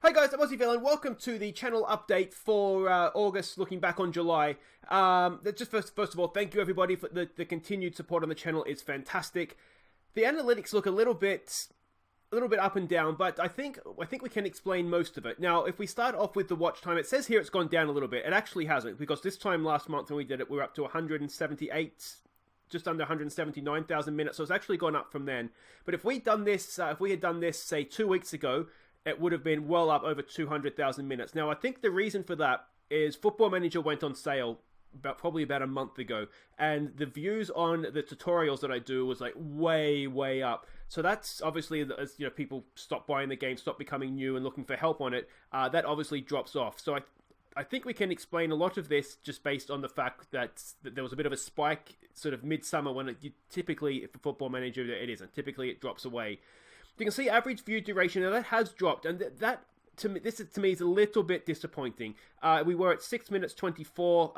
Hi guys, I'm Aussie Villain. Welcome to the channel update for August, looking back on July. Just first of all, thank you everybody for the continued support on the channel. It's fantastic. The analytics look a little bit up and down, but I think we can explain most of it. Now, if we start off with the watch time, it says here it's gone down a little bit. It actually hasn't, because this time last month when we did it, we were up to 178. Just under 179,000 minutes, so it's actually gone up from then. But if we had done this, say 2 weeks ago, it would have been well up over 200,000 minutes. Now, I think the reason for that is Football Manager went on sale probably about a month ago, and the views on the tutorials that I do was like way up. So that's obviously, as you know, people stop buying the game, stop becoming new and looking for help on it. That obviously drops off. So I think we can explain a lot of this just based on the fact that there was a bit of a spike sort of midsummer when typically, for Football Manager, it isn't. Typically, it drops away. You can see average view duration, now that has dropped, and that to me is a little bit disappointing. We were at 6 minutes 24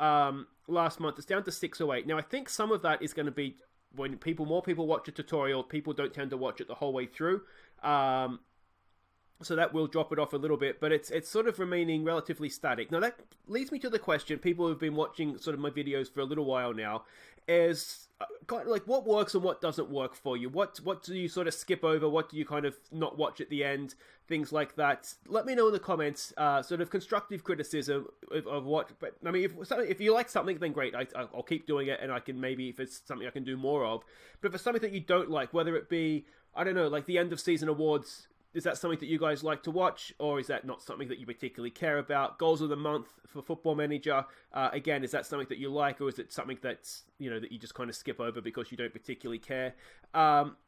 last month. It's down to 6:08. Now, I think some of that is going to be when more people watch a tutorial, people don't tend to watch it the whole way through. So that will drop it off a little bit, but it's sort of remaining relatively static. Now that leads me to the question, people who've been watching sort of my videos for a little while now, is like what works and what doesn't work for you? What do you sort of skip over? What do you kind of not watch at the end? Things like that. Let me know in the comments, sort of constructive criticism of what, but I mean, if you like something, then great, I'll keep doing it, and I can maybe, if it's something I can do more of. But if it's something that you don't like, whether it be, I don't know, like the end of season awards, is that something that you guys like to watch, or is that not something that you particularly care about? Goals of the month for Football Manager, again, is that something that you like, or is it something that's, you know, that you just kind of skip over because you don't particularly care?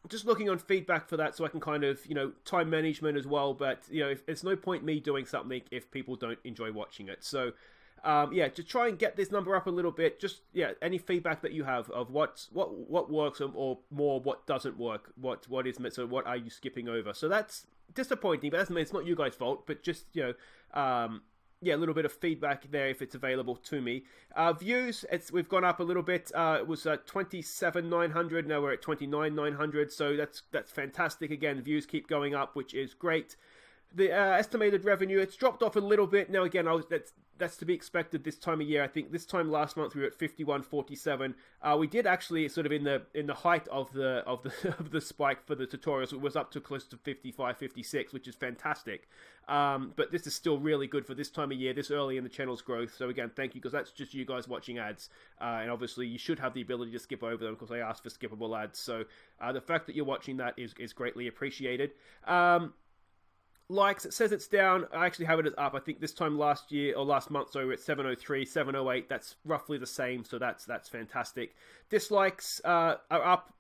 Just looking on feedback for that, so I can kind of, you know, time management as well. But you know, there's no point me doing something if people don't enjoy watching it. So yeah, to try and get this number up a little bit, just, yeah, any feedback that you have of what works, or more what doesn't work, what is, so what are you skipping over? So that's disappointing, but that's, it's not you guys' fault, but just, you know, yeah, a little bit of feedback there if it's available to me. Views, we've gone up a little bit. It was 27,900, now we're at 29,900, so that's fantastic. Again, views keep going up, which is great. The estimated revenue, it's dropped off a little bit. Now again, that's to be expected this time of year. I think this time last month we were at 51.47. We did actually sort of in the height of the spike for the tutorials, it was up to close to 55, 56, which is fantastic. But this is still really good for this time of year, this early in the channel's growth. So again, thank you, because that's just you guys watching ads, and obviously you should have the ability to skip over them because I asked for skippable ads. So the fact that you're watching that is greatly appreciated. Likes, it says it's down. I actually have it as up. I think this time last year, or last month, so we're at 703, 708. That's roughly the same, so that's fantastic. Dislikes are up.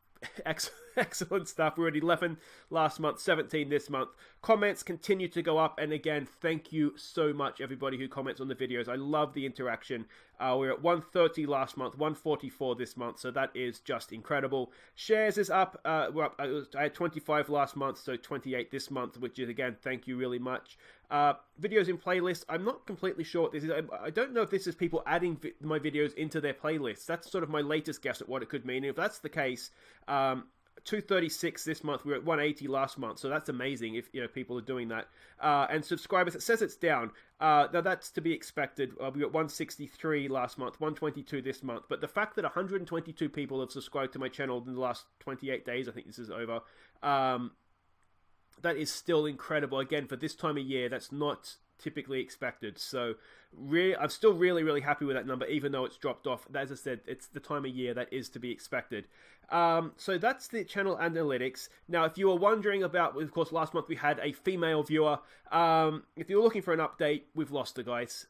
Excellent stuff. We're at 11 last month, 17 this month. Comments continue to go up, and again, thank you so much everybody who comments on the videos. I love the interaction. We're at 130 last month, 144 this month, so that is just incredible. Shares is up. We're up. I had 25 last month, so 28 this month, which is, again, thank you really much. Videos in playlists, I'm not completely sure what this is. I don't know if this is people adding my videos into their playlists. That's sort of my latest guess at what it could mean. If that's the case, 236 this month, we were at 180 last month, so that's amazing if, you know, people are doing that. And subscribers, it says it's down. Now that's to be expected. We were at 163 last month, 122 this month, but the fact that 122 people have subscribed to my channel in the last 28 days, I think this is over, that is still incredible. Again, for this time of year, that's not typically expected. So I'm still really happy with that number, even though it's dropped off. As I said, it's the time of year that is to be expected. So that's the channel analytics. Now, if you were wondering about, of course, last month we had a female viewer. If you were looking for an update, we've lost her, guys.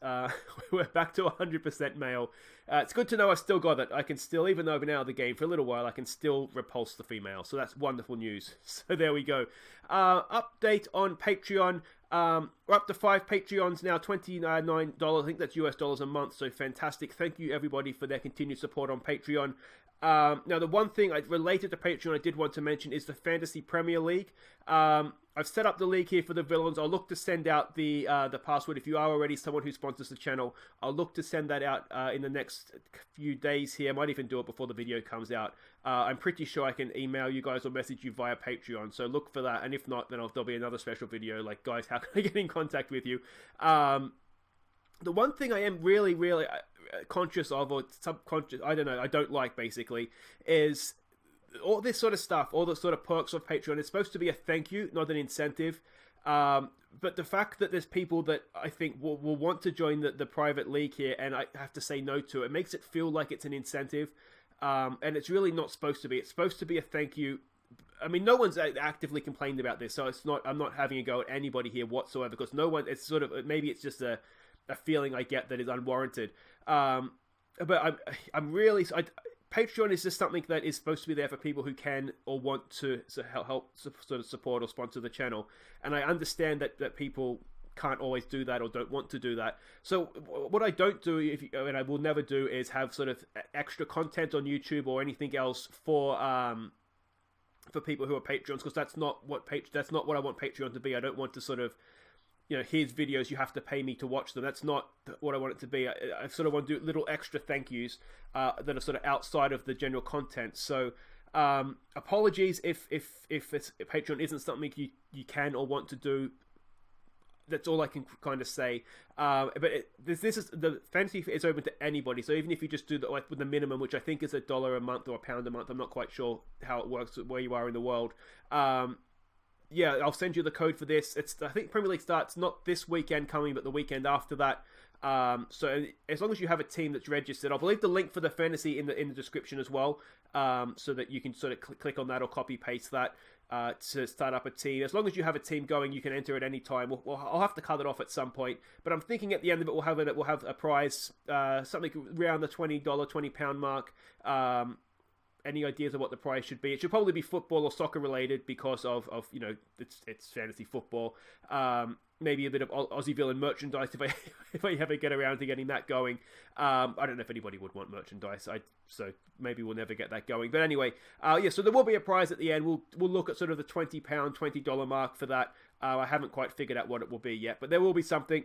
We're back to 100% male. It's good to know I've still got it. I can still, even though I've been out of the game for a little while, I can still repulse the female. So that's wonderful news. So there we go. Update on Patreon. We're up to 5 Patreons now, $29. I think that's US dollars a month, so fantastic. Thank you everybody for their continued support on Patreon. Now, the one thing related to Patreon I did want to mention is the Fantasy Premier League. I've set up the league here for the villains. I'll look to send out the password. If you are already someone who sponsors the channel, I'll look to send that out in the next few days here. I might even do it before the video comes out. I'm pretty sure I can email you guys or message you via Patreon, so look for that. And if not, then there'll be another special video like, guys, how can I get in contact with you? The one thing I am really, really conscious of, or subconscious, I don't know, I don't like basically, is all this sort of stuff, all the sort of perks of Patreon. It's supposed to be a thank you, not an incentive. But the fact that there's people that I think will want to join the private league here, and I have to say no to it, makes it feel like it's an incentive. And it's really not supposed to be. It's supposed to be a thank you. I mean, no one's actively complained about this, so it's not. I'm not having a go at anybody here whatsoever, because no one. It's sort of, maybe it's just a feeling I get that is unwarranted. But I'm really. Patreon is just something that is supposed to be there for people who can or want to help sort of support or sponsor the channel. And I understand that people can't always do that or don't want to do that. So what I don't do, and I will never do, is have sort of extra content on YouTube or anything else for people who are Patreons, because that's not what I want Patreon to be. I don't want to sort of, here's videos, you have to pay me to watch them. That's not what I want it to be. I sort of want to do little extra thank yous that are sort of outside of the general content. So apologies if Patreon isn't something you can or want to do. That's all I can kind of say. But this is the fantasy is open to anybody. So even if you just do with the minimum, which I think is $1 a month or £1 a month, I'm not quite sure how it works where you are in the world. Yeah, I'll send you the code for this. I think Premier League starts not this weekend coming, but the weekend after that. So as long as you have a team that's registered, I'll leave the link for the fantasy in the description as well, so that you can sort of click on that or copy paste that to start up a team. As long as you have a team going, you can enter at any time. I'll have to cut it off at some point, but I'm thinking at the end of it we'll have a prize, something around the £20 mark. Any ideas of what the price should be? It should probably be football or soccer related, because of it's fantasy football. Maybe a bit of Aussie Villain merchandise if I ever get around to getting that going. I don't know if anybody would want merchandise, so maybe we'll never get that going. But anyway, so there will be a prize at the end. We'll look at sort of the $20 mark for that. I haven't quite figured out what it will be yet, but there will be something.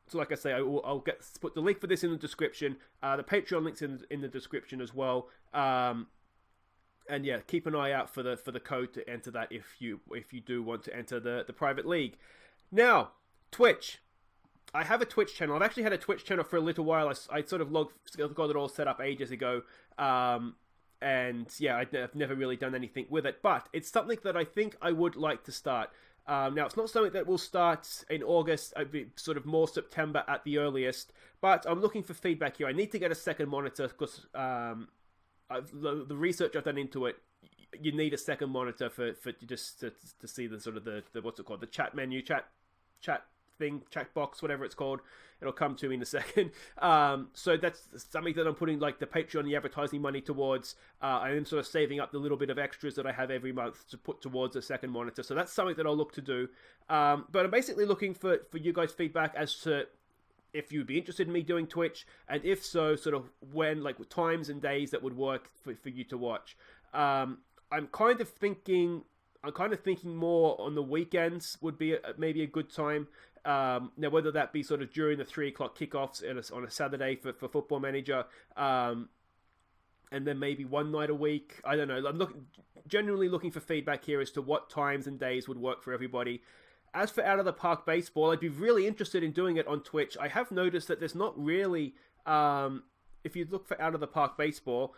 So like I say, I'll put the link for this in the description. The Patreon link's in the description as well. And yeah, keep an eye out for the code to enter that if you do want to enter the private league. Now, Twitch. I have a Twitch channel. I've actually had a Twitch channel for a little while. I sort of got it all set up ages ago. And yeah, I've never really done anything with it. But it's something that I think I would like to start. Now, it's not something that will start in August, sort of more September at the earliest, but I'm looking for feedback here. I need to get a second monitor, because the research I've done into it, you need a second monitor for just to see the sort of the what's it called, the chat menu, chat thing, chat box, whatever it's called. It'll come to me in a second. So that's something that I'm putting like the Patreon, the advertising money towards. I'm sort of saving up the little bit of extras that I have every month to put towards a second monitor. So that's something that I'll look to do. But I'm basically looking for you guys' feedback as to if you'd be interested in me doing Twitch, and if so, sort of when, like times and days that would work for you to watch. I'm kind of thinking more on the weekends would be maybe a good time. Now, whether that be sort of during the 3 o'clock kickoffs on a Saturday for Football Manager, and then maybe one night a week. I don't know. I'm generally looking for feedback here as to what times and days would work for everybody. As for Out of the Park Baseball, I'd be really interested in doing it on Twitch. I have noticed that there's not really... if you look for Out of the Park Baseball,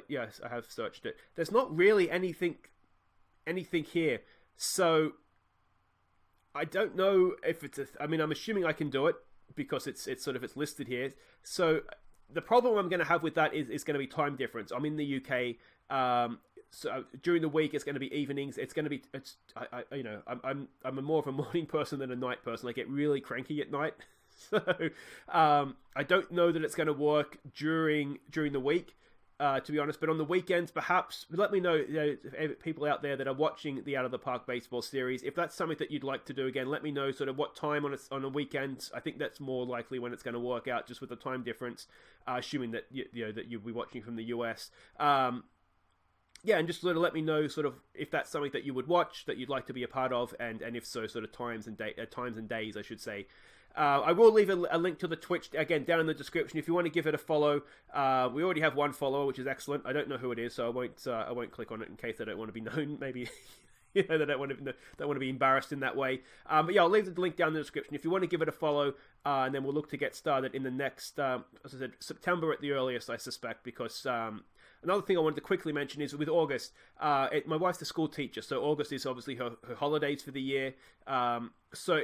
yes, I have searched it. There's not really anything here. So I don't know if it's I'm assuming I can do it because it's listed here. So the problem I'm going to have with that is going to be time difference. I'm in the UK. So during the week it's going to be evenings. It's going to be I'm a more of a morning person than a night person. I get really cranky at night. So I don't know that it's going to work during the week. to be honest. But on the weekends, perhaps, let me know, people out there that are watching the Out of the Park baseball series, if that's something that you'd like to do again, let me know sort of what time on a weekend. I think that's more likely when it's going to work out, just with the time difference, assuming that that you'll be watching from the US. Yeah, and just sort of let me know sort of if that's something that you would watch, that you'd like to be a part of, and if so, sort of times and days, I should say. I will leave a link to the Twitch, again, down in the description if you want to give it a follow. We already have one follower, which is excellent. I don't know who it is, so I won't click on it in case I don't want to be known. Maybe they don't want to be embarrassed in that way. But yeah, I'll leave the link down in the description if you want to give it a follow, and then we'll look to get started in the next, as I said, September at the earliest, I suspect, because another thing I wanted to quickly mention is with August, my wife's a school teacher, so August is obviously her holidays for the year. So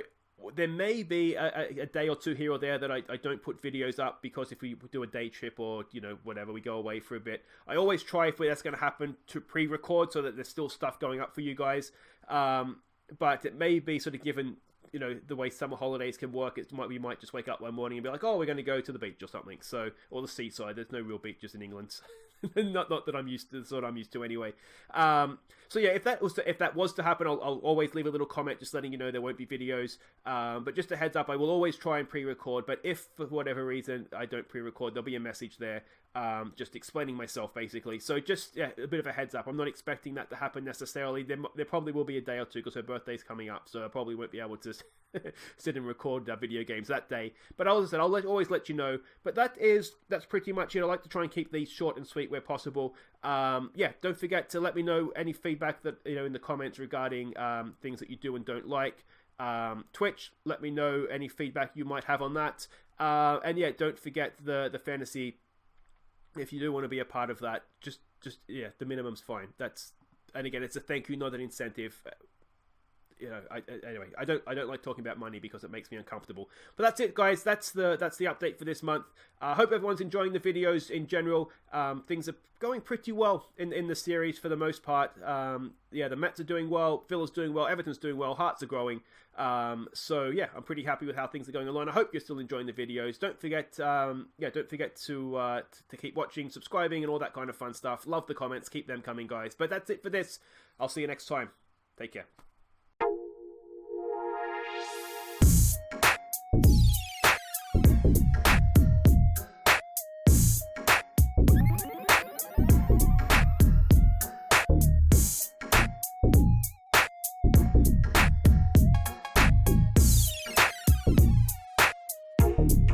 there may be a day or two here or there that I don't put videos up, because if we do a day trip or, whatever, we go away for a bit. I always try, if that's going to happen, to pre-record so that there's still stuff going up for you guys. But it may be sort of given, the way summer holidays can work, we might just wake up one morning and be like, oh, we're going to go to the beach or something. So, or the seaside. There's no real beaches in England. not that I'm used to. That's what I'm used to anyway. So yeah, if that was to happen, I'll always leave a little comment just letting you know there won't be videos. But just a heads up, I will always try and pre-record. But if for whatever reason I don't pre-record, there'll be a message there, just explaining myself basically. So just a bit of a heads up. I'm not expecting that to happen necessarily. There probably will be a day or two because her birthday's coming up, so I probably won't be able to sit and record video games that day. But as I said, I'll always let you know. But that's pretty much it. I like to try and keep these short and sweet where possible. Don't forget to let me know any feedback that in the comments regarding things that you do and don't like. Twitch, let me know any feedback you might have on that. And yeah, don't forget the fantasy. If you do want to be a part of that, just the minimum's fine. And again, it's a thank you, not an incentive. Anyway, I don't like talking about money because it makes me uncomfortable. But that's it, guys. That's the update for this month. I hope everyone's enjoying the videos in general. Things are going pretty well in the series for the most part. The Mets are doing well, Villa's doing well, Everton's doing well, Hearts are growing. So yeah, I'm pretty happy with how things are going along. I hope you're still enjoying the videos. Don't forget, to keep watching, subscribing, and all that kind of fun stuff. Love the comments. Keep them coming, guys. But that's it for this. I'll see you next time. Take care.